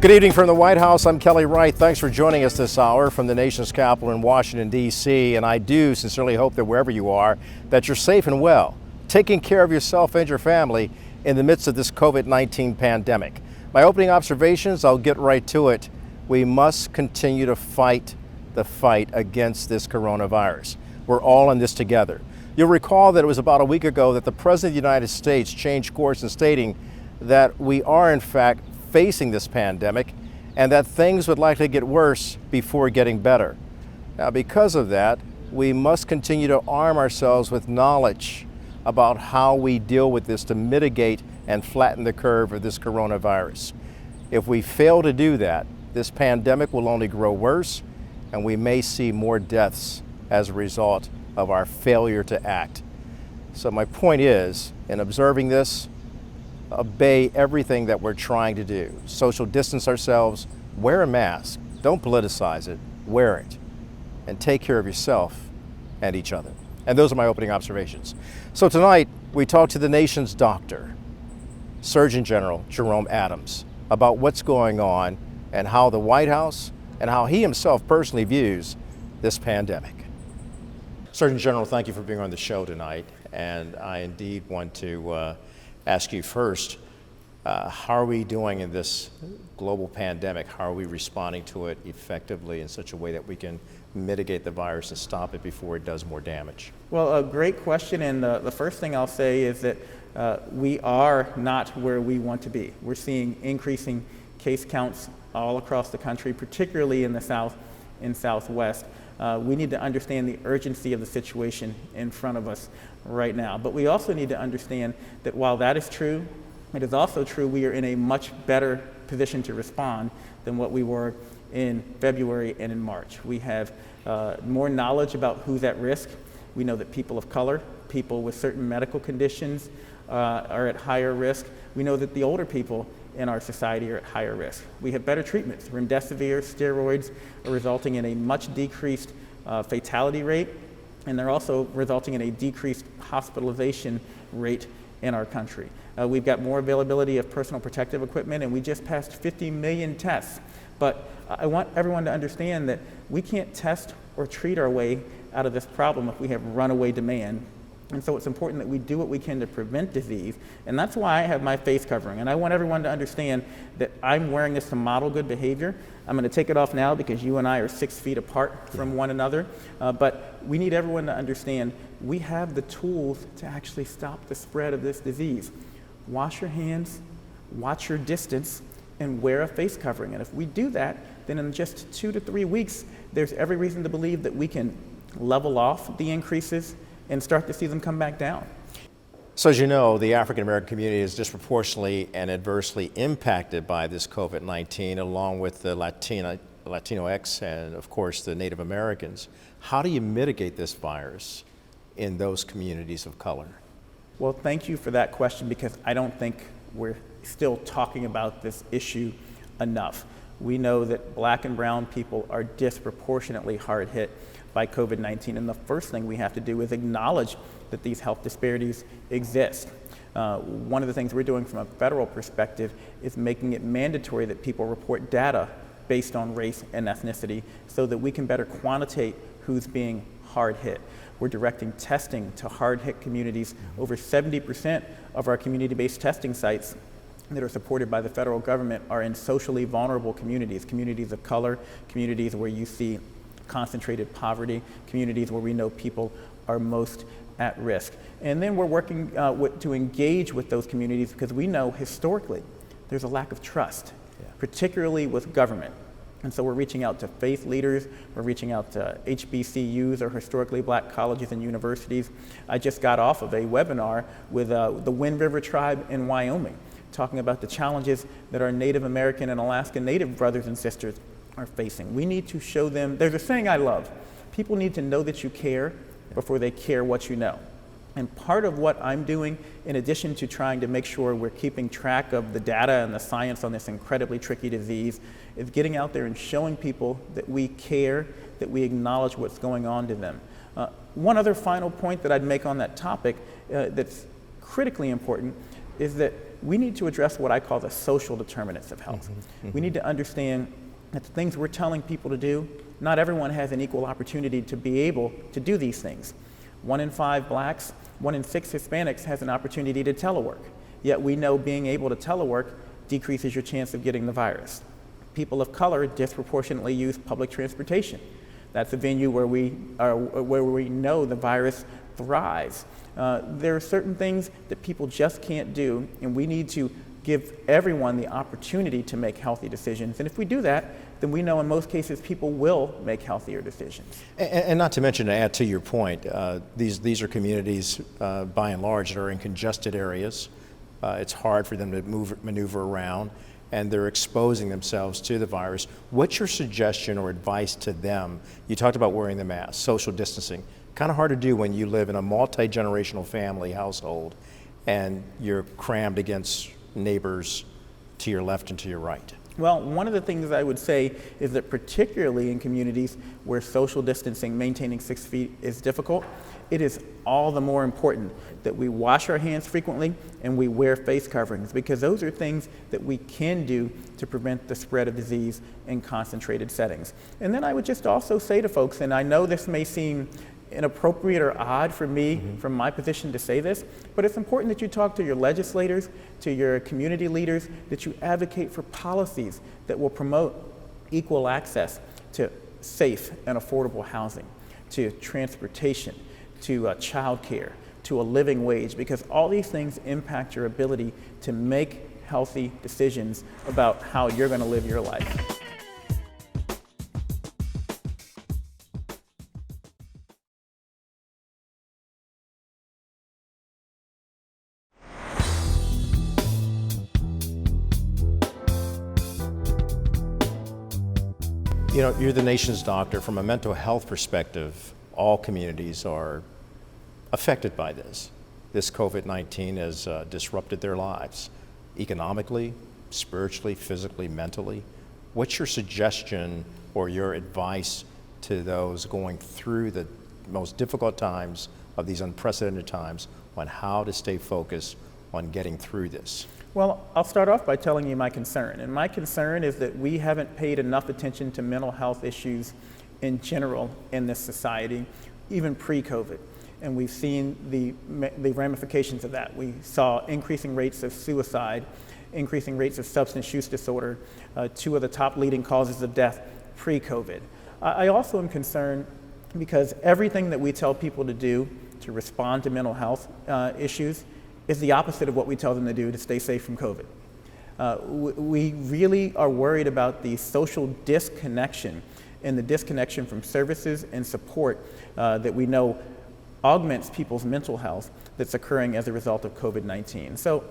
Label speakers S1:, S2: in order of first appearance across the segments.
S1: Good evening from the White House. I'm Kelly Wright. Thanks for joining us this hour from the nation's capital in Washington, D.C. And I do sincerely hope that wherever you are, that you're safe and well, taking care of yourself and your family in the midst of this COVID-19 pandemic. My opening observations, I'll get right to it. We must continue to fight the fight against this coronavirus. We're all in this together. You'll recall that it was about a week ago that the President of the United States changed course in stating that we are in fact facing this pandemic and that things would likely get worse before getting better. Now, because of that, we must continue to arm ourselves with knowledge about how we deal with this to mitigate and flatten the curve of this coronavirus. If we fail to do that, this pandemic will only grow worse and we may see more deaths as a result of our failure to act. So my point is, in observing this, obey everything that we're trying to do. Social distance ourselves, wear a mask, don't politicize it, wear it, and take care of yourself and each other. And those are my opening observations. So tonight, we talk to the nation's doctor, Surgeon General Jerome Adams, about what's going on and how the White House and how he himself personally views this pandemic. Surgeon General, thank you for being on the show tonight. And I indeed want to ask you first, how are we doing in this global pandemic? How are we responding to it effectively in such a way that we can mitigate the virus and stop it before it does more damage?
S2: Well, a great question, and the first thing I'll say is that we are not where we want to be. We're seeing increasing case counts all across the country, particularly in the South and Southwest. We need to understand the urgency of the situation in front of us right now. But we also need to understand that while that is true, it is also true we are in a much better position to respond than what we were in February and in March. We have more knowledge about who's at risk. We know that people of color, people with certain medical conditions are at higher risk. We know that the older people in our society are at higher risk. We have better treatments. Remdesivir, steroids are resulting in a much decreased fatality rate, and they're also resulting in a decreased hospitalization rate in our country. We've got more availability of personal protective equipment, and we just passed 50 million tests. But I want everyone to understand that we can't test or treat our way out of this problem if we have runaway demand. And so it's important that we do what we can to prevent disease. And that's why I have my face covering. And I want everyone to understand that I'm wearing this to model good behavior. I'm going to take it off now because you and I are 6 feet apart from one another. But we need everyone to understand we have the tools to actually stop the spread of this disease. Wash your hands, watch your distance, and wear a face covering. And if we do that, then in just 2 to 3 weeks, there's every reason to believe that we can level off the increases and start to see them come back down.
S1: So as you know, the African American community is disproportionately and adversely impacted by this COVID-19, along with the Latinx and of course the Native Americans. How do you mitigate this virus in those communities of color?
S2: Well, thank you for that question, because I don't think we're still talking about this issue enough. We know that black and brown people are disproportionately hard hit by COVID-19, and the first thing we have to do is acknowledge that these health disparities exist. One of the things we're doing from a federal perspective is making it mandatory that people report data based on race and ethnicity so that we can better quantitate who's being hard hit. We're directing testing to hard hit communities. Over 70% of our community-based testing sites that are supported by the federal government are in socially vulnerable communities, communities of color, communities where you see concentrated poverty, communities where we know people are most at risk. And then we're working to engage with those communities, because we know historically there's a lack of trust, particularly with government. And so we're reaching out to faith leaders, we're reaching out to HBCUs, or historically black colleges and universities. I just got off of a webinar with the Wind River tribe in Wyoming, talking about the challenges that our Native American and Alaska Native brothers and sisters are facing. We need to show them, there's a saying I love, people need to know that you care before they care what you know. And part of what I'm doing, in addition to trying to make sure we're keeping track of the data and the science on this incredibly tricky disease, is getting out there and showing people that we care, that we acknowledge what's going on to them. One other final point that I'd make on that topic that's critically important is that we need to address what I call the social determinants of health. We need to understand that the things we're telling people to do, not everyone has an equal opportunity to be able to do these things. 1 in 5 blacks, 1 in 6 Hispanics has an opportunity to telework. Yet we know being able to telework decreases your chance of getting the virus. People of color disproportionately use public transportation. That's a venue where we know the virus thrives. There are certain things that people just can't do, and we need to give everyone the opportunity to make healthy decisions. And if we do that, then we know in most cases people will make healthier decisions.
S1: And not to mention, to add to your point, these are communities by and large that are in congested areas. It's hard for them to maneuver around, and they're exposing themselves to the virus. What's your suggestion or advice to them? You talked about wearing the mask, social distancing. Kind of hard to do when you live in a multi-generational family household and you're crammed against neighbors to your left and to your right.
S2: Well, one of the things I would say is that particularly in communities where social distancing, maintaining 6 feet is difficult, it is all the more important that we wash our hands frequently and we wear face coverings, because those are things that we can do to prevent the spread of disease in concentrated settings. And then I would just also say to folks, and I know this may seem inappropriate or odd for me from my position to say this, but it's important that you talk to your legislators, to your community leaders, that you advocate for policies that will promote equal access to safe and affordable housing, to transportation, to childcare, to a living wage, because all these things impact your ability to make healthy decisions about how you're going to live your life.
S1: You know, you're the nation's doctor. From a mental health perspective, all communities are affected by this. This COVID-19 has disrupted their lives, economically, spiritually, physically, mentally. What's your suggestion or your advice to those going through the most difficult times of these unprecedented times on how to stay focused on getting through this?
S2: Well, I'll start off by telling you my concern. And my concern is that we haven't paid enough attention to mental health issues in general in this society, even pre-COVID. And we've seen the ramifications of that. We saw increasing rates of suicide, increasing rates of substance use disorder, 2 of the top leading causes of death pre-COVID. I also am concerned because everything that we tell people to do to respond to mental health issues is the opposite of what we tell them to do to stay safe from COVID. We really are worried about the social disconnection and the disconnection from services and support that we know augments people's mental health that's occurring as a result of COVID-19. So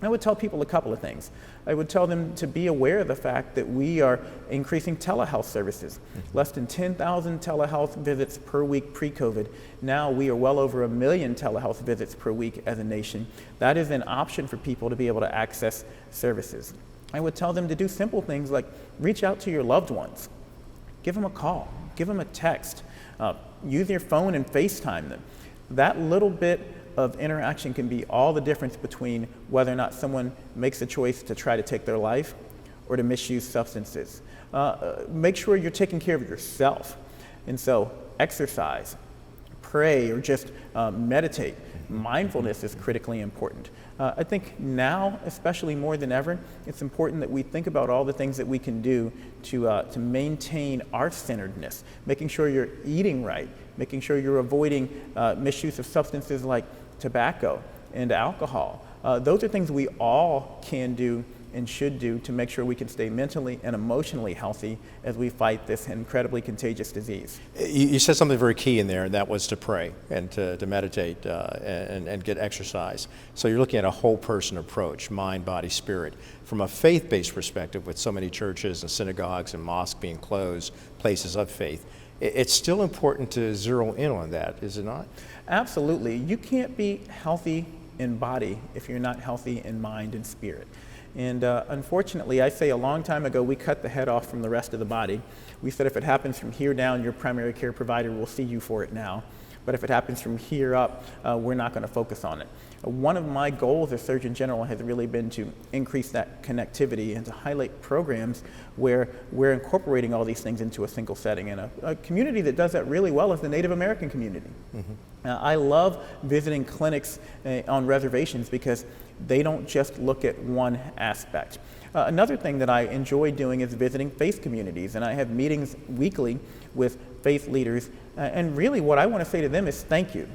S2: I would tell people a couple of things. I would tell them to be aware of the fact that we are increasing telehealth services. Less than 10,000 telehealth visits per week pre-COVID. Now we are well over 1 million telehealth visits per week as a nation. That is an option for people to be able to access services. I would tell them to do simple things like reach out to your loved ones. Give them a call, give them a text, use your phone and FaceTime them. That little bit of interaction can be all the difference between whether or not someone makes a choice to try to take their life or to misuse substances. Make sure you're taking care of yourself. And so exercise, pray, or just meditate. Mindfulness is critically important. I think now, especially more than ever, it's important that we think about all the things that we can do to maintain our centeredness, making sure you're eating right, making sure you're avoiding misuse of substances like tobacco and alcohol. Those are things we all can do and should do to make sure we can stay mentally and emotionally healthy as we fight this incredibly contagious disease.
S1: You said something very key in there, and that was to pray and to meditate and get exercise. So you're looking at a whole person approach, mind, body, spirit. From a faith-based perspective, with so many churches and synagogues and mosques being closed, places of faith, it's still important to zero in on that, is it not?
S2: Absolutely. You can't be healthy in body if you're not healthy in mind and spirit. And unfortunately, I say a long time ago, we cut the head off from the rest of the body. We said if it happens from here down, your primary care provider will see you for it now. but if it happens from here up, we're not going to focus on it. One of my goals as Surgeon General has really been to increase that connectivity and to highlight programs where we're incorporating all these things into a single setting. And a community that does that really well is the Native American community. I love visiting clinics on reservations because they don't just look at one aspect. Another thing that I enjoy doing is visiting faith communities, and I have meetings weekly with faith leaders, and really what I want to say to them is thank you.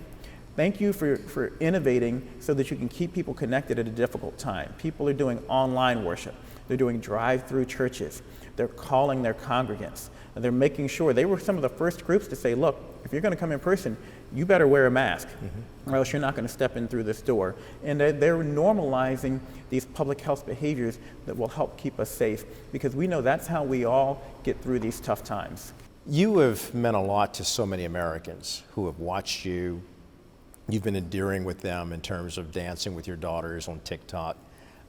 S2: Thank you for innovating so that you can keep people connected at a difficult time. People are doing online worship. They're doing drive-through churches. They're calling their congregants. They're making sure. They were some of the first groups to say, look, if you're going to come in person, you better wear a mask, or else you're not going to step in through this door. And they're normalizing these public health behaviors that will help keep us safe, because we know that's how we all get through these tough times.
S1: You have meant a lot to so many Americans who have watched you. You've been endearing with them in terms of dancing with your daughters on TikTok.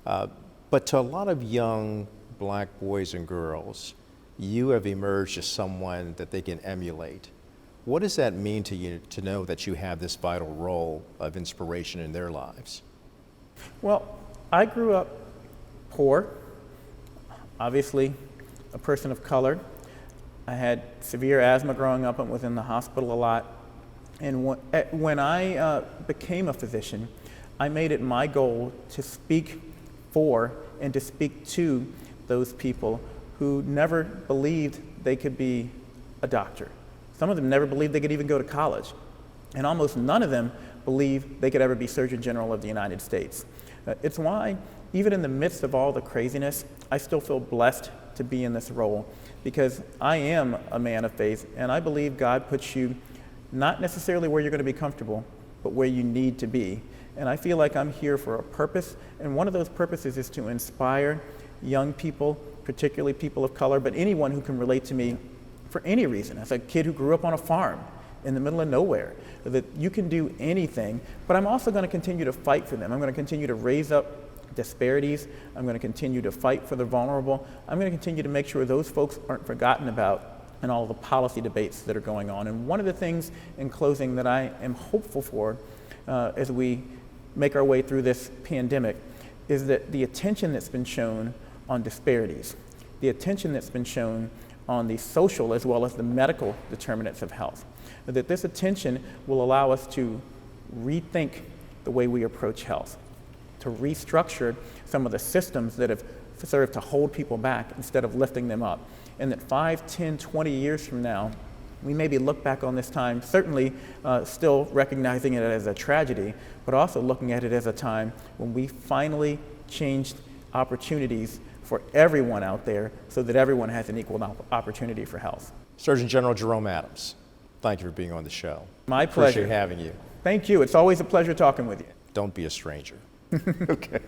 S1: But to a lot of young black boys and girls, you have emerged as someone that they can emulate. What does that mean to you to know that you have this vital role of inspiration in their lives?
S2: Well, I grew up poor, obviously a person of color. I had severe asthma growing up and was in the hospital a lot. And when I became a physician, I made it my goal to speak for and to speak to those people who never believed they could be a doctor. Some of them never believed they could even go to college. And almost none of them believed they could ever be Surgeon General of the United States. It's why, even in the midst of all the craziness, I still feel blessed to be in this role, because I am a man of faith, and I believe God puts you not necessarily where you're going to be comfortable, but where you need to be. And I feel like I'm here for a purpose, and one of those purposes is to inspire young people, particularly people of color, but anyone who can relate to me for any reason. As a kid who grew up on a farm in the middle of nowhere, that you can do anything, but I'm also going to continue to fight for them. I'm going to continue to raise up disparities. I'm going to continue to fight for the vulnerable. I'm going to continue to make sure those folks aren't forgotten about and all the policy debates that are going on. And one of the things in closing that I am hopeful for as we make our way through this pandemic is that the attention that's been shown on disparities, the attention that's been shown on the social as well as the medical determinants of health, that this attention will allow us to rethink the way we approach health, to restructure some of the systems that have served to hold people back instead of lifting them up. And that 5, 10, 20 years from now, we maybe look back on this time, certainly still recognizing it as a tragedy, but also looking at it as a time when we finally changed opportunities for everyone out there so that everyone has an equal opportunity for health.
S1: Surgeon General Jerome Adams, thank you for being on the show.
S2: My pleasure.
S1: Appreciate having you.
S2: Thank you. It's always a pleasure talking with you.
S1: Don't be a stranger. Okay.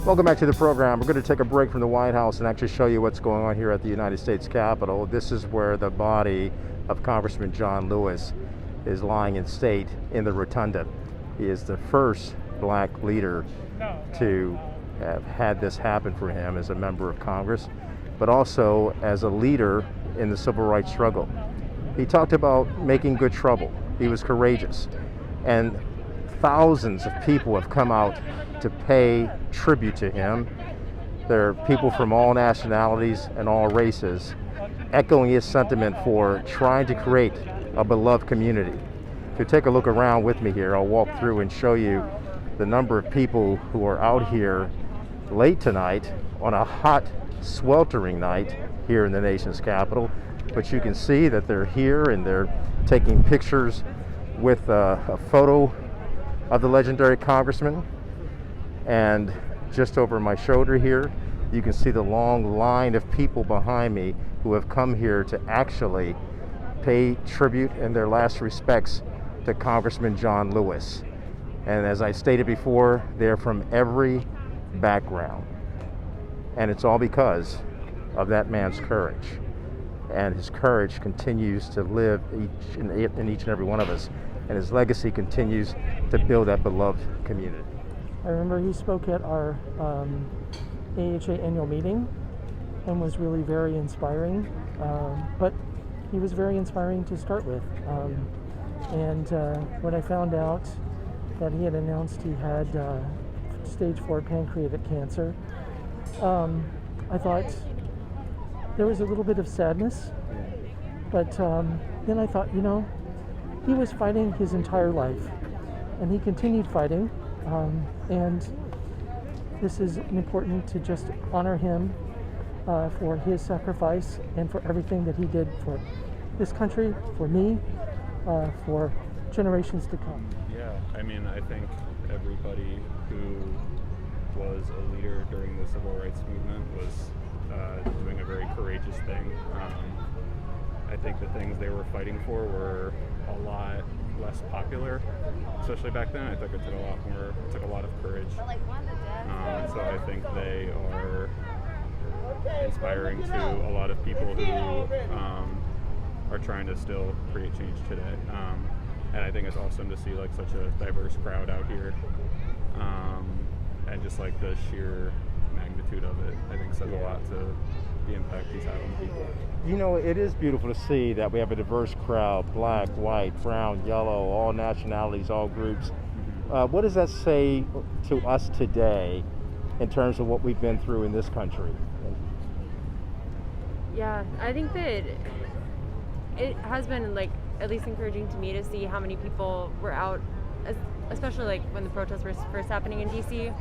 S1: Welcome back to the program. We're going to take a break from the White House and actually show you what's going on here at the United States Capitol. This is where the body of Congressman John Lewis is lying in state in the rotunda. He is the first black leader to have had this happen for him as a member of Congress, but also as a leader in the civil rights struggle. He talked about making good trouble. He was courageous. And thousands of people have come out to pay tribute to him. There are people from all nationalities and all races echoing his sentiment for trying to create a beloved community. If you take a look around with me here, I'll walk through and show you the number of people who are out here late tonight on a hot, sweltering night here in the nation's capital. But you can see that they're here and they're taking pictures with a photo of the legendary congressman. And just over my shoulder here, you can see the long line of people behind me who have come here to actually pay tribute and their last respects to Congressman John Lewis. And as I stated before, they're from every background. And it's all because of that man's courage. and his courage continues to live in each and every one of us, and his legacy continues to build that beloved community.
S3: I remember he spoke at our AHA annual meeting and was really very inspiring, but he was very inspiring to start with. And when I found out that he had announced he had stage 4 pancreatic cancer, I thought there was a little bit of sadness, but then I thought, he was fighting his entire life, and he continued fighting, and this is important to just honor him for his sacrifice and for everything that he did for this country, for me, for generations to come.
S4: Yeah, I mean, I think everybody who was a leader during the civil rights movement was doing a very courageous thing. I think the things they were fighting for were a lot less popular, especially back then. I think it took a lot of courage. So I think they are inspiring to a lot of people who are trying to still create change today. And I think it's awesome to see like such a diverse crowd out here, and just like the sheer magnitude of it, I think says a lot to the impact he's had on people.
S1: It is beautiful to see that we have a diverse crowd, black, white, brown, yellow, all nationalities, all groups. What does that say to us today in terms of what we've been through in this country?
S5: Yeah, I think that it has been like at least encouraging to me to see how many people were out, especially like when the protests were first happening in DC.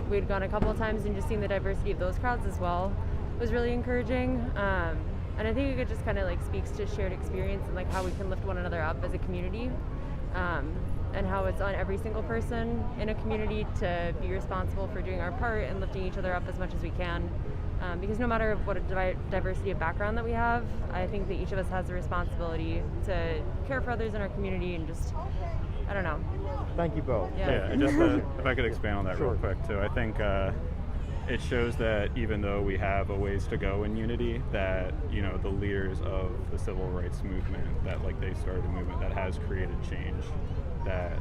S5: We'd gone a couple of times, and just seeing the diversity of those crowds as well was really encouraging. And I think it just kind of like speaks to shared experience and like how we can lift one another up as a community, and how it's on every single person in a community to be responsible for doing our part and lifting each other up as much as we can. Because no matter what a diversity of background that we have, I think that each of us has a responsibility to care for others in our community and just, I don't know.
S1: Thank you both.
S4: Yeah, just if I could expand on that real quick too. I think it shows that even though we have a ways to go in unity, that the leaders of the civil rights movement, that like they started a movement that has created change, that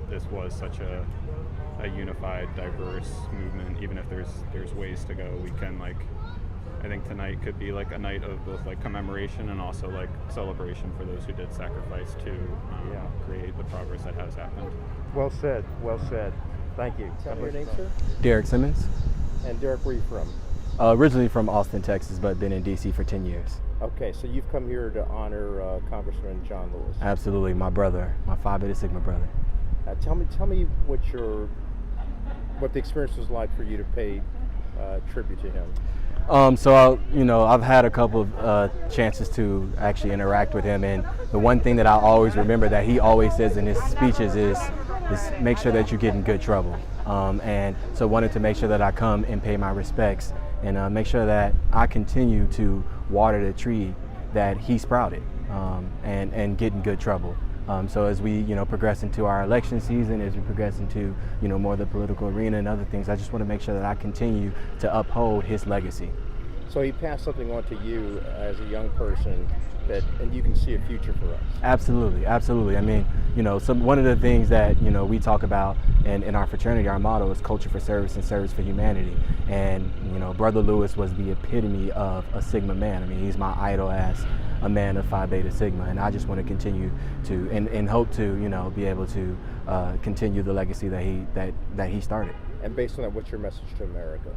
S4: this was such a unified, diverse movement. Even if there's ways to go, we can I think tonight could be like a night of both like commemoration and also like celebration for those who did sacrifice to create the progress that has happened.
S1: Well said, well said. Thank you. Tell me your name, sir?
S6: Derek Simmons.
S1: And Derek, where are you from?
S6: Originally from Austin, Texas, but been in DC for 10 years.
S1: Okay, so you've come here to honor Congressman John Lewis.
S6: Absolutely, my brother, my Phi Beta Sigma brother.
S1: Tell me what the experience was like for you to pay tribute to him.
S6: I've had a couple of chances to actually interact with him, and the one thing that I always remember that he always says in his speeches is make sure that you get in good trouble. And so wanted to make sure that I come and pay my respects and make sure that I continue to water the tree that he sprouted and get in good trouble. So as we, progress into our election season, as we progress into, more of the political arena and other things, I just want to make sure that I continue to uphold his legacy.
S1: So he passed something on to you as a young person and you can see a future for us.
S6: Absolutely, absolutely. I mean, one of the things that, we talk about in our fraternity, our motto is culture for service and service for humanity. And, Brother Lewis was the epitome of a Sigma man. I mean, he's my idol as a man of Phi Beta Sigma, and I just want to continue to and hope to be able to continue the legacy that he started.
S1: And based on that, what's your message to America?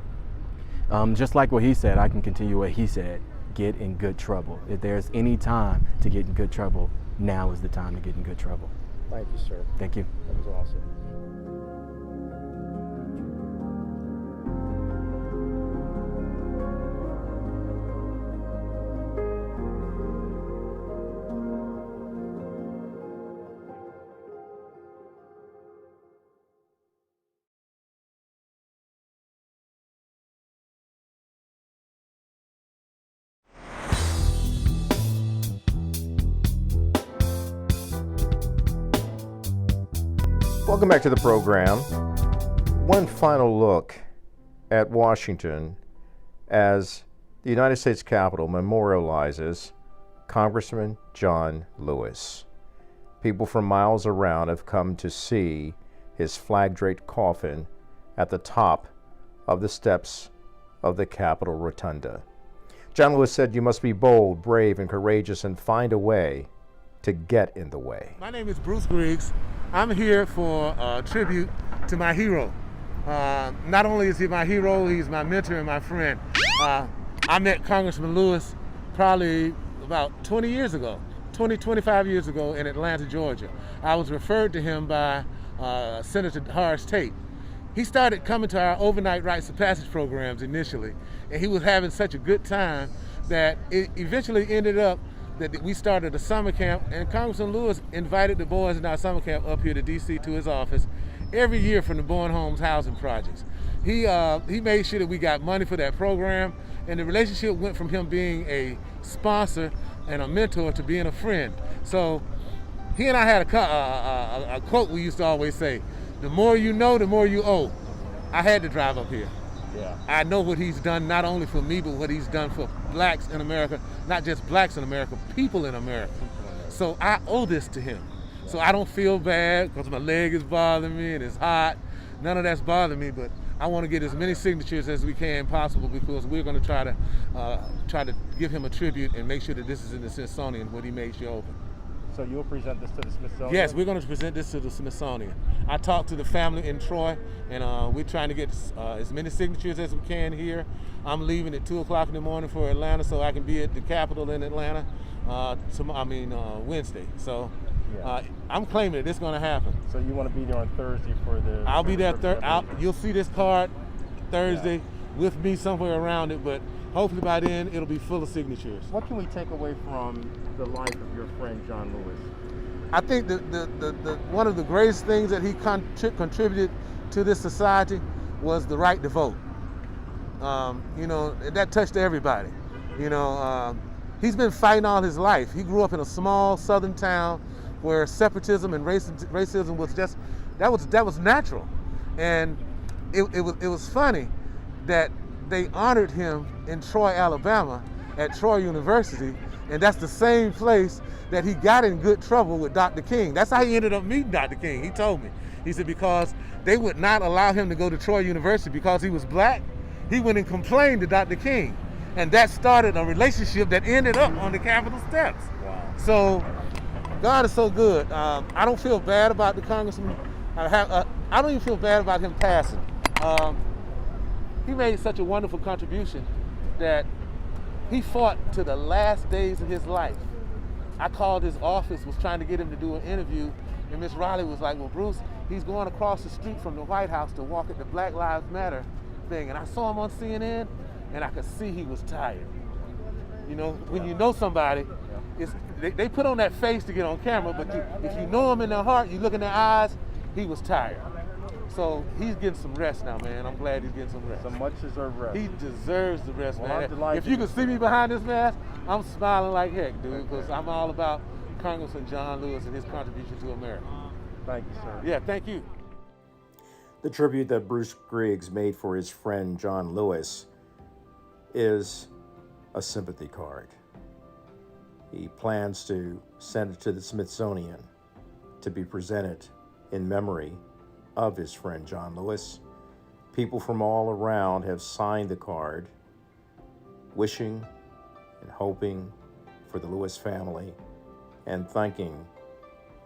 S6: Just like what he said, I can continue what he said: get in good trouble. If there's any time to get in good trouble, now is the time to get in good trouble.
S1: Thank you, sir.
S6: Thank you.
S1: That was awesome. Welcome back to the program. One final look at Washington as The United States Capitol memorializes Congressman John Lewis. People from miles around have come to see his flag-draped coffin at the top of the steps of the Capitol Rotunda. John Lewis said, "You must be bold, brave, and courageous and find a way to get in the way."
S7: My name is Bruce Griggs. I'm here for a tribute to my hero. Not only is he my hero, he's my mentor and my friend. I met Congressman Lewis probably about 25 years ago in Atlanta, Georgia. I was referred to him by Senator Horace Tate. He started coming to our overnight rites of passage programs initially, and he was having such a good time that it eventually ended up that we started a summer camp, and Congressman Lewis invited the boys in our summer camp up here to D.C. to his office every year from the Bowen Homes housing projects. He made sure that we got money for that program, and the relationship went from him being a sponsor and a mentor to being a friend. So he and I had a quote we used to always say, "The more you know, the more you owe." I had to drive up here.
S1: Yeah.
S7: I know what he's done, not only for me, but what he's done for blacks in America, not just blacks in America, people in America. So I owe this to him. So I don't feel bad because my leg is bothering me and it's hot. None of that's bothering me, but I want to get as many signatures as we can possible, because we're going to try to give him a tribute and make sure that this is in the Smithsonian when he made sure open.
S1: So you'll present this to the Smithsonian?
S7: Yes, we're going to present this to the Smithsonian. I talked to the family in Troy, and we're trying to get as many signatures as we can here. I'm leaving at 2 o'clock in the morning for Atlanta so I can be at the Capitol in Atlanta Wednesday. So I'm claiming it's going to happen.
S1: So you want to be there on Thursday for the...
S7: I'll be there. You'll see this card Thursday with me somewhere around it, but hopefully by then it'll be full of signatures.
S1: What can we take away from the life of your friend John Lewis?
S7: I think the one of the greatest things that he contributed to this society was the right to vote. That touched everybody. He's been fighting all his life. He grew up in a small southern town where separatism and racism was just that was natural, and it was funny that they honored him in Troy, Alabama, at Troy University, and that's the same place that he got in good trouble with Dr. King. That's how he ended up meeting Dr. King. He told me. He said because they would not allow him to go to Troy University because he was black, he went and complained to Dr. King, and that started a relationship that ended up on the Capitol steps.
S1: Wow.
S7: So God is so good. I don't feel bad about the congressman. I don't even feel bad about him passing. He made such a wonderful contribution that he fought to the last days of his life. I called his office, was trying to get him to do an interview, and Miss Riley was like, "Well, Bruce, he's going across the street from the White House to walk at the Black Lives Matter thing." And I saw him on CNN, and I could see he was tired. When you know somebody, they put on that face to get on camera, but if you know them in their heart, you look in their eyes, he was tired. So he's getting some rest now, man. I'm glad he's getting some rest.
S1: Some much deserved rest.
S7: He deserves the rest,
S1: Well,
S7: man. If you can see me behind this mask, I'm smiling like heck, dude, because I'm all about Congressman John Lewis and his contribution to America.
S1: Thank you, sir.
S7: Yeah, thank you.
S1: The tribute that Bruce Griggs made for his friend John Lewis is a sympathy card. He plans to send it to the Smithsonian to be presented in memory of his friend John Lewis. People from all around have signed the card, wishing and hoping for the Lewis family and thanking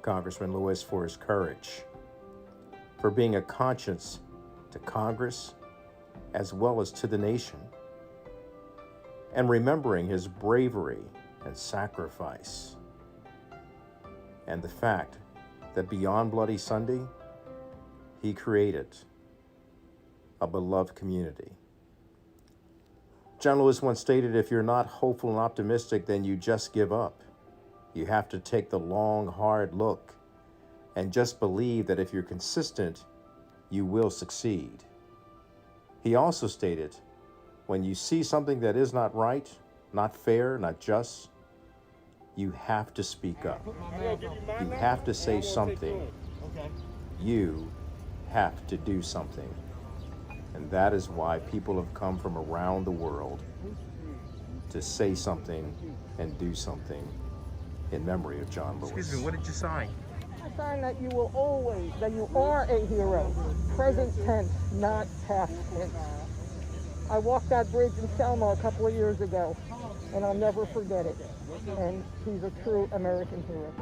S1: Congressman Lewis for his courage, for being a conscience to Congress as well as to the nation, and remembering his bravery and sacrifice, and the fact that beyond Bloody Sunday, he created a beloved community. John Lewis once stated, "If you're not hopeful and optimistic, then you just give up. You have to take the long, hard look and just believe that if you're consistent, you will succeed." He also stated, "When you see something that is not right, not fair, not just, you have to speak up. You have to say something. You have to do something." And that is why people have come from around the world to say something and do something in memory of John Lewis.
S8: Excuse me, what did you sign?
S3: I sign that you will always, that you are a hero. Present tense, not past tense. I walked that bridge in Selma a couple of years ago, and I'll never forget it. And he's a true American hero.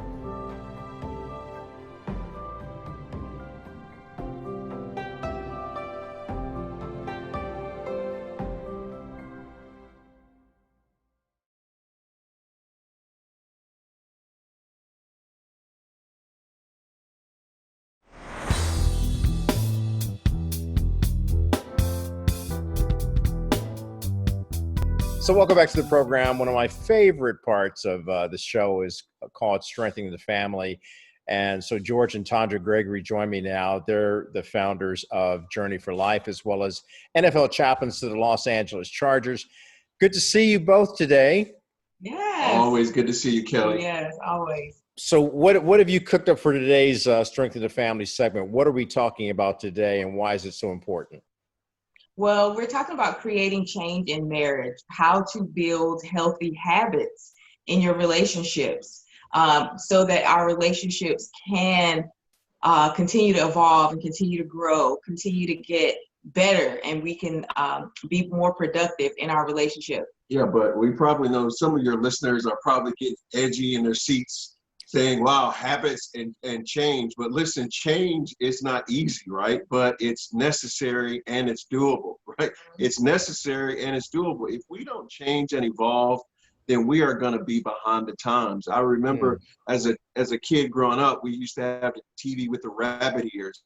S1: So welcome back to the program. One of my favorite parts of the show is called Strengthening the Family. And so George and Tondra Gregory join me now. They're the founders of Journey for Life, as well as NFL chaplains to the Los Angeles Chargers. Good to see you both today.
S9: Yes.
S10: Always good to see you, Kelly.
S9: Yes, always.
S1: So what have you cooked up for today's Strengthening the Family segment? What are we talking about today, and why is it so important?
S9: Well, we're talking about creating change in marriage, how to build healthy habits in your relationships, so that our relationships can continue to evolve and continue to grow, continue to get better, and we can be more productive in our relationship.
S10: Yeah, but we probably know some of your listeners are probably getting edgy in their seats saying, wow, habits and change. But listen, change is not easy, right? But it's necessary and it's doable, right? It's necessary and it's doable. If we don't change and evolve, then we are going to be behind the times. I remember as a kid growing up, we used to have the TV with the rabbit ears.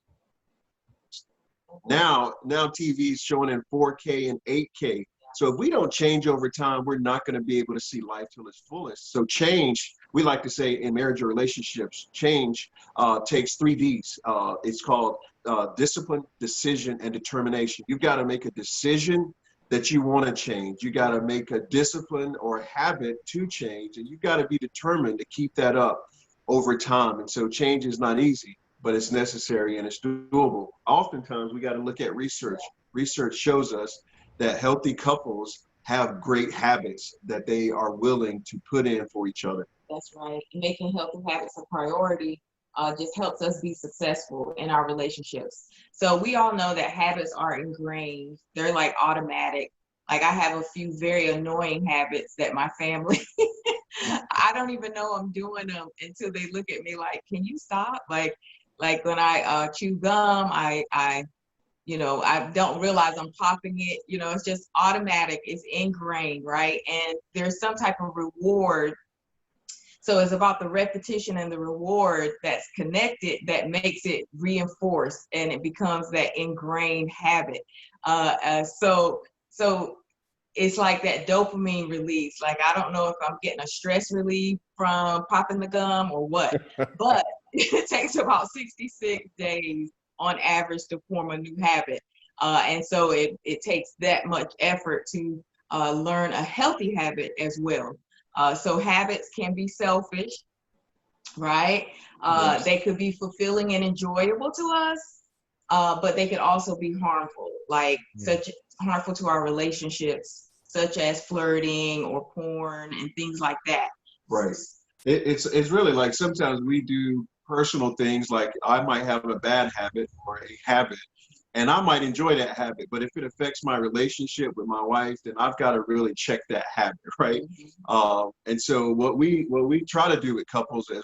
S10: Now TV is showing in 4K and 8K. So if we don't change over time, we're not going to be able to see life to its fullest. So change, we like to say in marriage or relationships, change takes 3 Ds. It's called discipline, decision, and determination. You've got to make a decision that you want to change. You got to make a discipline or habit to change, and you've got to be determined to keep that up over time. And so change is not easy, but it's necessary and it's doable. Oftentimes, we got to look at research. Research shows us that healthy couples have great habits that they are willing to put in for each other.
S9: That's right. Making healthy habits a priority just helps us be successful in our relationships. So we all know that habits are ingrained. They're like automatic. Like I have a few very annoying habits that my family, I don't even know I'm doing them until they look at me like, can you stop? Like when I chew gum, I don't realize I'm popping it. It's just automatic. It's ingrained, right? And there's some type of reward. So it's about the repetition and the reward that's connected that makes it reinforced, and it becomes that ingrained habit. So it's like that dopamine release. Like, I don't know if I'm getting a stress relief from popping the gum or what, but it takes about 66 days on average to form a new habit. And so it takes that much effort to learn a healthy habit as well. So habits can be selfish, right?
S10: Yes.
S9: They could be fulfilling and enjoyable to us, but they could also be harmful, harmful to our relationships, such as flirting or porn and things like that.
S10: Right. It's really like sometimes we do personal things, like I might have a bad habit or a habit, and I might enjoy that habit, but if it affects my relationship with my wife, then I've got to really check that habit, right? And so what we try to do with couples as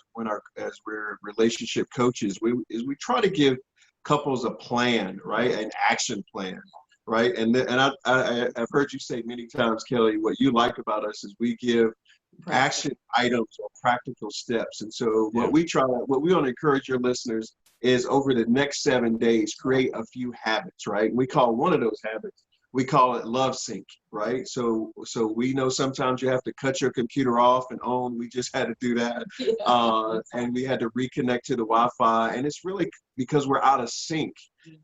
S10: we're relationship coaches, we try to give couples a plan, right? An action plan, right? And I've heard you say many times, Kelly, what you like about us is we give action items or practical steps. And so what we want to encourage your listeners is over the next 7 days, create a few habits, right? We call one of those habits, we call it love sync, right? So we know sometimes you have to cut your computer off and on. We just had to do that. And we had to reconnect to the Wi-Fi. And it's really because we're out of sync.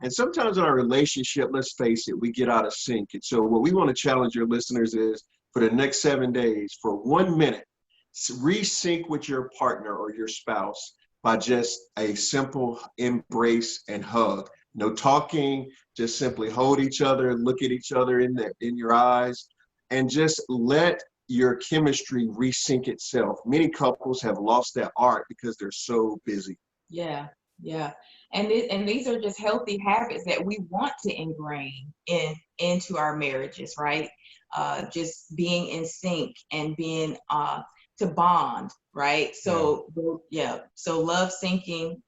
S10: And sometimes in our relationship, let's face it, we get out of sync. And so what we want to challenge your listeners is for the next 7 days, for 1 minute, resync with your partner or your spouse by just a simple embrace and hug. No talking, just simply hold each other, look at each other in your eyes, and just let your chemistry resync itself. Many couples have lost that art because they're so busy.
S9: Yeah, yeah. And these are just healthy habits that we want to ingrain into our marriages, right? Just being in sync and being to bond, right? So yeah, so love syncing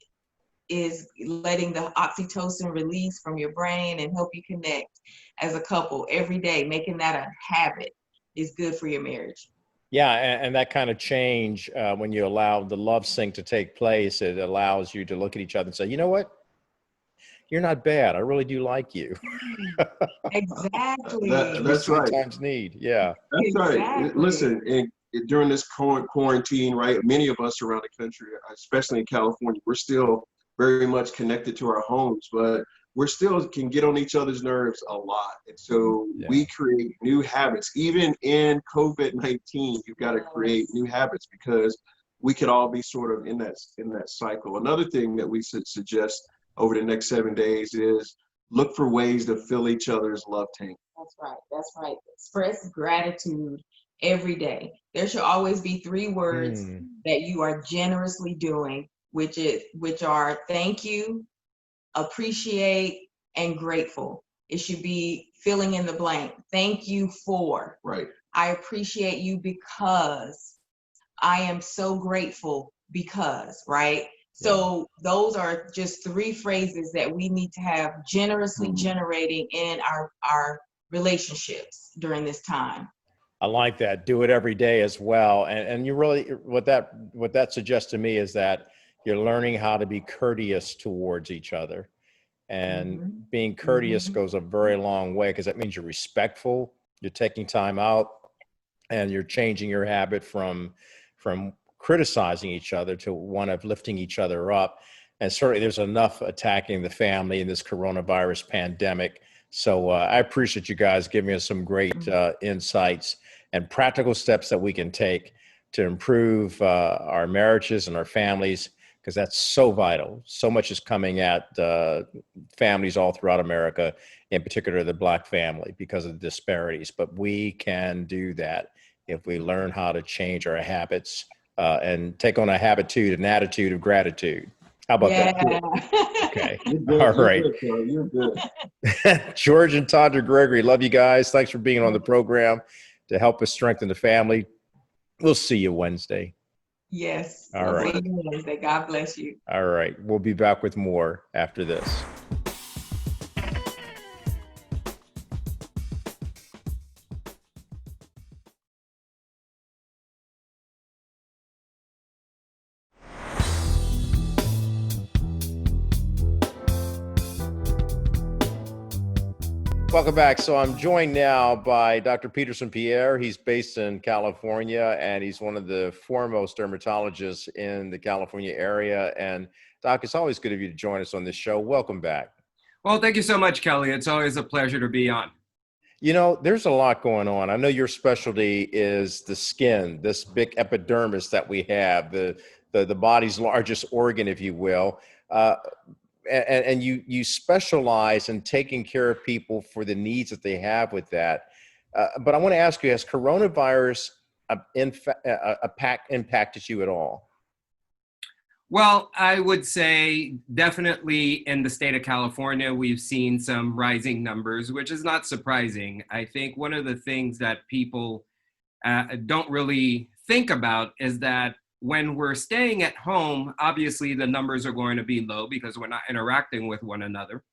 S9: is letting the oxytocin release from your brain and help you connect as a couple every day. Making that a habit is good for your marriage.
S1: Yeah, and that kind of change, when you allow the love sync to take place, it allows you to look at each other and say, you know what? You're not bad. I really do like you.
S9: Exactly.
S1: We
S10: That's right.
S1: sometimes need, yeah.
S10: That's right.
S9: Exactly.
S10: Listen, during this quarantine, right, many of us around the country, especially in California, we're still very much connected to our homes, but we're still can get on each other's nerves a lot. And so we create new habits. Even in COVID-19, you've got to create new habits because we could all be sort of in that cycle. Another thing that we suggest over the next 7 days is look for ways to fill each other's love tank.
S9: That's right. That's right. Express gratitude every day. There should always be 3 words that you are generously doing, which are thank you, appreciate, and grateful. It should be filling in the blank. Thank you for.
S10: Right.
S9: I appreciate you because. I am so grateful because, right? So those are just 3 phrases that we need to have generously generating in our relationships during this time.
S1: I like that. Do it every day as well. And you really, what that suggests to me is that you're learning how to be courteous towards each other. And being courteous goes a very long way because that means you're respectful, you're taking time out, and you're changing your habit from criticizing each other to one of lifting each other up. And certainly there's enough attacking the family in this coronavirus pandemic. So I appreciate you guys giving us some great insights and practical steps that we can take to improve our marriages and our families, because that's so vital. So much is coming at families all throughout America, in particular the Black family, because of the disparities. But we can do that if we learn how to change our habits and take on a habitude, an attitude of gratitude. How about that? Okay. All right.
S10: You're good.
S1: George and Tandra Gregory, love you guys. Thanks for being on the program to help us strengthen the family. We'll see you Wednesday.
S9: Yes.
S1: All right.
S9: See you Wednesday. God bless you.
S1: All right. We'll be back with more after this. Welcome back. So I'm joined now by Dr. Peterson Pierre. He's based in California, and he's one of the foremost dermatologists in the California area. And Doc, it's always good of you to join us on this show. Welcome back.
S8: Well, thank you so much, Kelly. It's always a pleasure to be on.
S1: You know, there's a lot going on. I know your specialty is the skin, this big epidermis that we have, the body's largest organ, if you will. And you specialize in taking care of people for the needs that they have with that. But I want to ask you, has coronavirus impacted you at all?
S8: Well, I would say definitely in the state of California, we've seen some rising numbers, which is not surprising. I think one of the things that people don't really think about is that when we're staying at home, obviously the numbers are going to be low because we're not interacting with one another.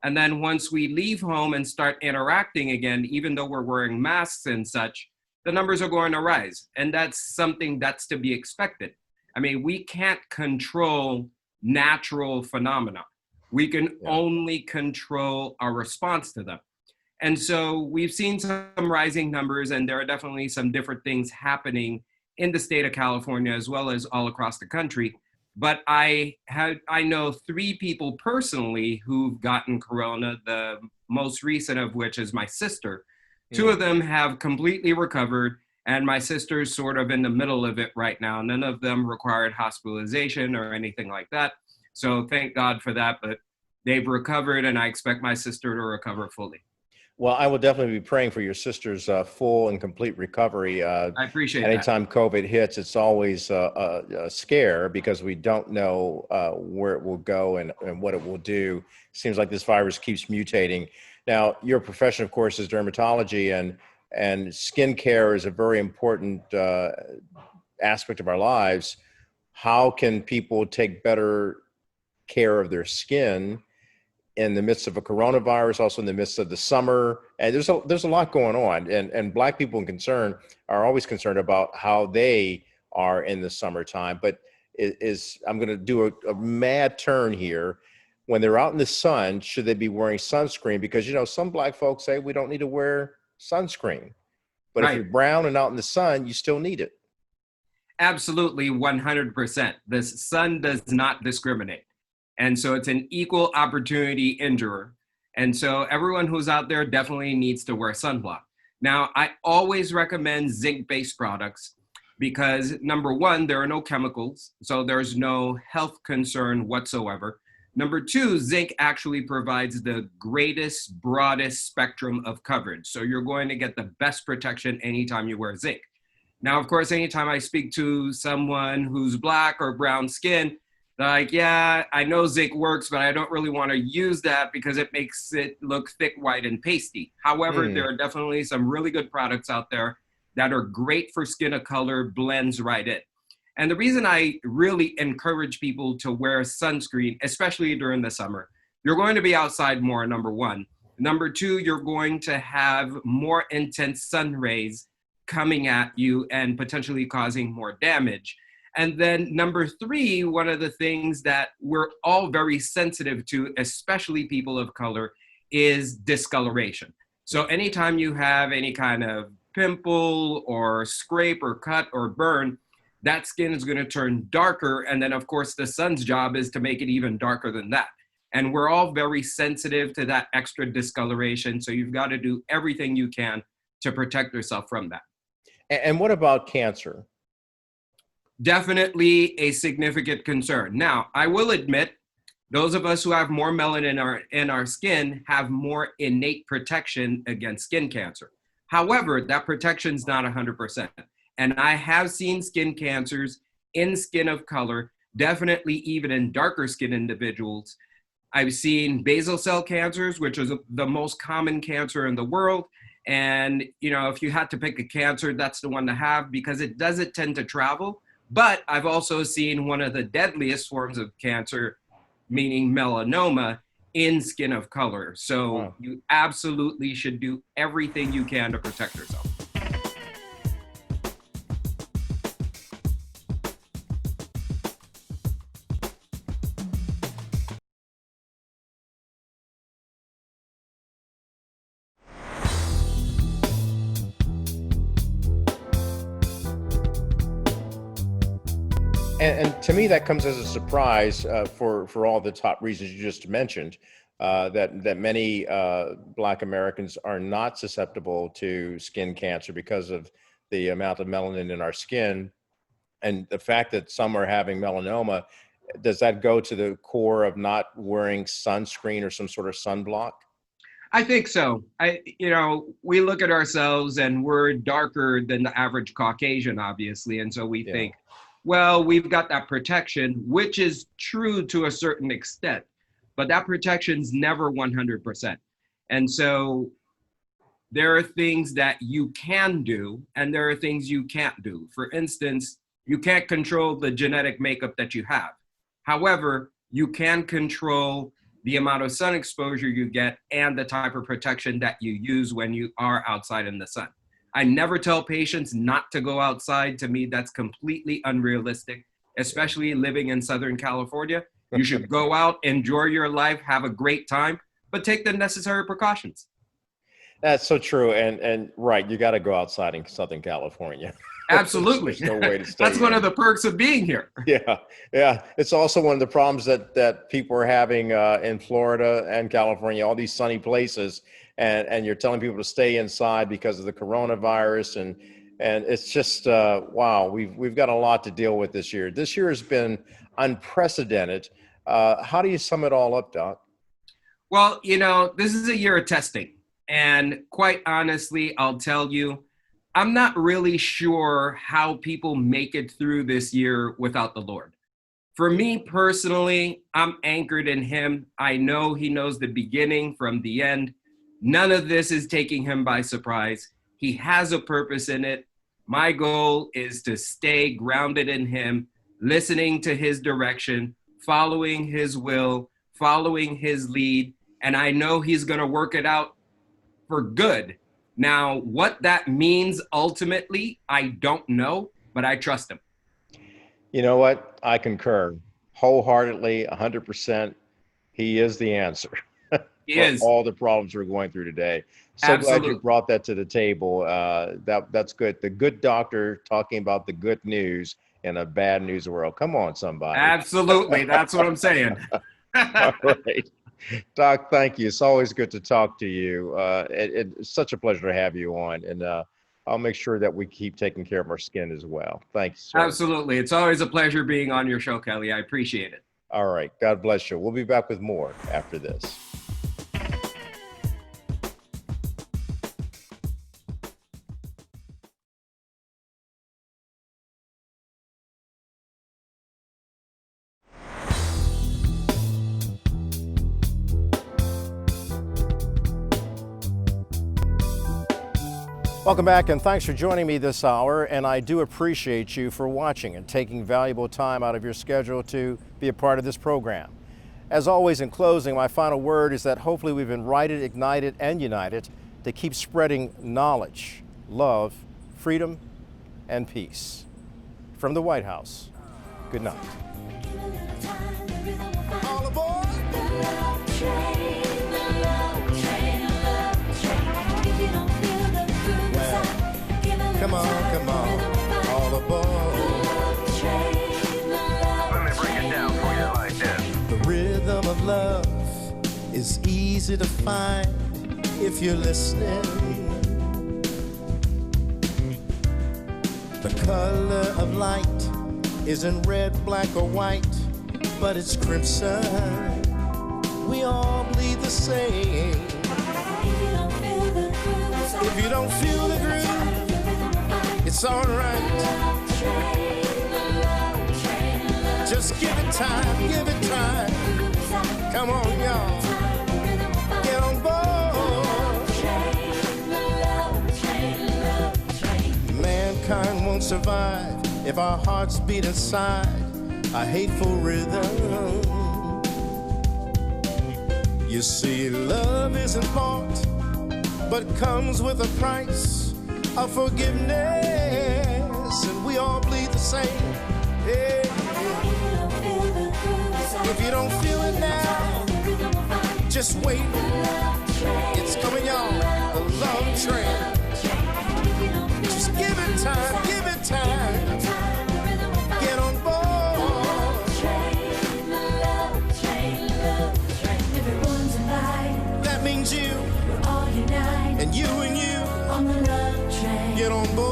S8: And then once we leave home and start interacting again, even though we're wearing masks and such, the numbers are going to rise. And that's something that's to be expected. I mean, we can't control natural phenomena. We can only control our response to them. And so we've seen some rising numbers, and there are definitely some different things happening in the state of California as well as all across the country. But I know 3 people personally who've gotten corona, the most recent of which is my sister. 2 of them have completely recovered, and my sister's sort of in the middle of it right now. None of them required hospitalization or anything like that. So thank God for that, but they've recovered, and I expect my sister to recover fully.
S1: Well, I will definitely be praying for your sister's full and complete recovery.
S8: I appreciate that.
S1: Anytime COVID hits, it's always a scare because we don't know where it will go and what it will do. Seems like this virus keeps mutating. Now, your profession, of course, is dermatology, and skin care is a very important aspect of our lives. How can people take better care of their skin in the midst of a coronavirus, also in the midst of the summer? And there's a lot going on, and Black people in concern are always concerned about how they are in the summertime. But I'm going to do a mad turn here. When they're out in the sun, should they be wearing sunscreen? Because some Black folks say we don't need to wear sunscreen, but if
S8: Right.
S1: you're brown and out in the sun, you still need it.
S8: Absolutely, 100%. The sun does not discriminate. And so it's an equal opportunity injurer. And so everyone who's out there definitely needs to wear sunblock. Now, I always recommend zinc-based products because number one, there are no chemicals, so there's no health concern whatsoever. Number two, zinc actually provides the greatest, broadest spectrum of coverage. So you're going to get the best protection anytime you wear zinc. Now, of course, anytime I speak to someone who's Black or brown skin, they're like, yeah, I know zinc works, but I don't really want to use that because it makes it look thick, white, and pasty. However, there are definitely some really good products out there that are great for skin of color, blends right in. And the reason I really encourage people to wear sunscreen, especially during the summer, you're going to be outside more, number one. Number two, you're going to have more intense sun rays coming at you and potentially causing more damage. And then number three, one of the things that we're all very sensitive to, especially people of color, is discoloration. So anytime you have any kind of pimple or scrape or cut or burn, that skin is going to turn darker. And then, of course, the sun's job is to make it even darker than that. And we're all very sensitive to that extra discoloration. So you've got to do everything you can to protect yourself from that.
S1: And what about cancer?
S8: Definitely a significant concern. Now, I will admit, those of us who have more melanin in our skin have more innate protection against skin cancer. However, that protection is not 100%. And I have seen skin cancers in skin of color, definitely even in darker skin individuals. I've seen basal cell cancers, which is the most common cancer in the world. And, if you had to pick a cancer, that's the one to have because it doesn't tend to travel. But I've also seen one of the deadliest forms of cancer, meaning melanoma, in skin of color. So You absolutely should do everything you can to protect yourself.
S1: And to me, that comes as a surprise for all the top reasons you just mentioned, that many Black Americans are not susceptible to skin cancer because of the amount of melanin in our skin. And the fact that some are having melanoma, does that go to the core of not wearing sunscreen or some sort of sunblock?
S8: I think so. We look at ourselves and we're darker than the average Caucasian, obviously. And so we think, well, we've got that protection, which is true to a certain extent, but that protection's never 100%. And so there are things that you can do and there are things you can't do. For instance, you can't control the genetic makeup that you have. However, you can control the amount of sun exposure you get and the type of protection that you use when you are outside in the sun. I never tell patients not to go outside. To me, that's completely unrealistic, especially living in Southern California. You should go out, enjoy your life, have a great time, but take the necessary precautions.
S1: That's so true. And right, you got to go outside in Southern California.
S8: Absolutely.
S1: There's no way to stay
S8: That's one
S1: in.
S8: of the perks of being here.
S1: Yeah. It's also one of the problems that people are having in Florida and California, all these sunny places, and you're telling people to stay inside because of the coronavirus, and it's just wow. We've got a lot to deal with this year. This year has been unprecedented. How do you sum it all up, Doc?
S8: Well, this is a year of testing. And quite honestly, I'll tell you, I'm not really sure how people make it through this year without the Lord. For me personally, I'm anchored in him. I know he knows the beginning from the end. None of this is taking him by surprise. He has a purpose in it. My goal is to stay grounded in him, listening to his direction, following his will, following his lead, and I know he's going to work it out for good. Now, what that means ultimately, I don't know, but I trust him.
S1: You know what? I concur wholeheartedly, 100%. He is the answer
S8: He
S1: for
S8: is.
S1: all the problems we're going through today. So glad
S8: Absolutely.
S1: you brought that to the table. That's good. The good doctor talking about the good news in a bad news world. Come on, somebody.
S8: Absolutely. That's what I'm saying.
S1: All right. Doc, thank you. It's always good to talk to you. It's such a pleasure to have you on. And I'll make sure that we keep taking care of our skin as well. Thanks, sir.
S8: Absolutely. It's always a pleasure being on your show, Kelly. I appreciate it.
S1: All right. God bless you. We'll be back with more after this. Welcome back, and thanks for joining me this hour, and I do appreciate you for watching and taking valuable time out of your schedule to be a part of this program. As always, in closing, my final word is that hopefully we've been righted, ignited, and united to keep spreading knowledge, love, freedom, and peace. From the White House, good night. All aboard. Come on, all aboard.
S11: Let me break it down for you like this.
S12: The rhythm of love is easy to find if you're listening. The color of light isn't red, black, or white, but it's crimson. We all bleed the same. If you don't feel the groove, it's alright. Just give it time, give it time. Come on, y'all. Get on board. Mankind won't survive if our hearts beat inside a hateful rhythm. You see, love isn't bought, but comes with a price of forgiveness, and we all bleed the same. Yeah. If you don't feel it now, just wait. It's coming on, the love train. Just give it time, give it time. Get on board. That means you. And you on the love train. Get on board.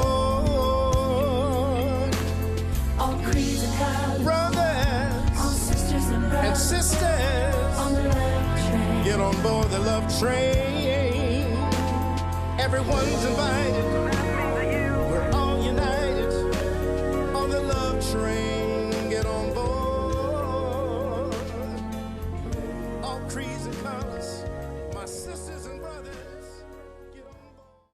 S12: All creeds and colors, brothers, all sisters and sisters on the love train. Get on board the love train. Everyone's invited. We're all united on the love train. Get on board. All creeds and colors.